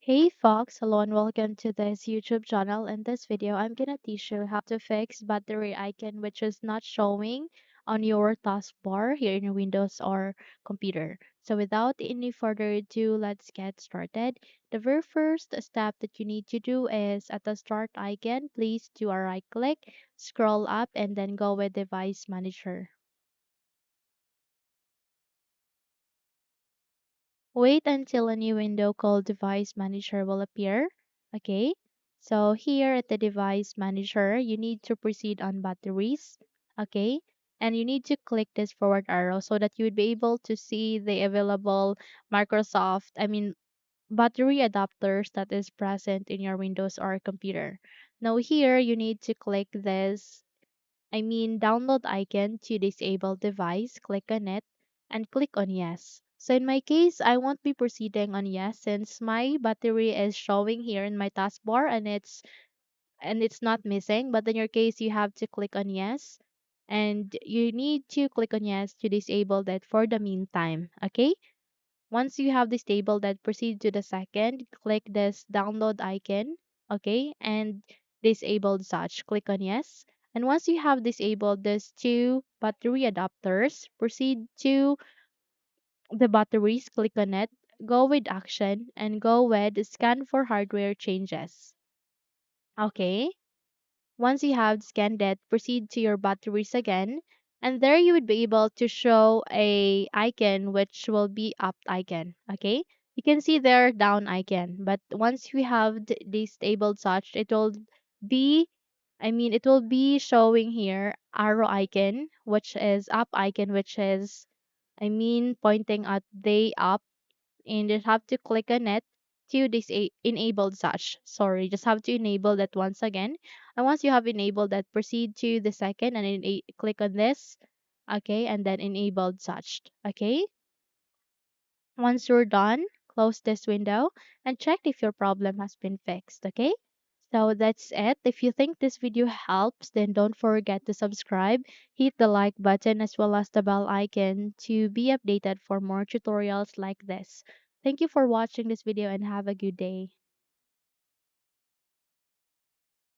Hey Fox, hello and welcome to this YouTube channel. In this video, I'm gonna teach you how to fix battery icon which is not showing on your taskbar here in your Windows or computer. So without any further ado, let's get started. The very first step that you need to do is at the start icon, please do a right click, scroll up and then go with device manager. Wait until a new window called Device Manager will appear. Okay, so here at the Device Manager, you need to proceed on batteries. Okay, and you need to click this forward arrow so that you would be able to see the available battery adapters that is present in your Windows or computer. Now here, you need to click this download icon to disable device, click on it, and click on yes. So in my case, I won't be proceeding on yes since my battery is showing here in my taskbar and it's not missing. But in your case, you have to click on yes. And you need to click on yes to disable that for the meantime. Okay? Once you have disabled that, proceed to the second. Click this download icon, okay, and disable such. Click on yes. And once you have disabled these two battery adapters, proceed to the batteries, click on it, go with action, and go with scan for hardware changes. Okay. Once you have scanned it, proceed to your batteries again, and there you would be able to show a icon which will be up icon. Okay, you can see there down icon, but once we have disabled such, be, it will be showing here arrow icon, which is up icon, which is pointing at the up, and just have to click on it to enable such. Sorry, just have to enable that once again. And once you have enabled that, proceed to the second and click on this. Okay, and then enabled such. Okay, once you're done, close this window and check if your problem has been fixed. Okay, so that's it. If you think this video helps, then don't forget to subscribe, hit the like button as well as the bell icon to be updated for more tutorials like this. Thank you for watching this video and have a good day.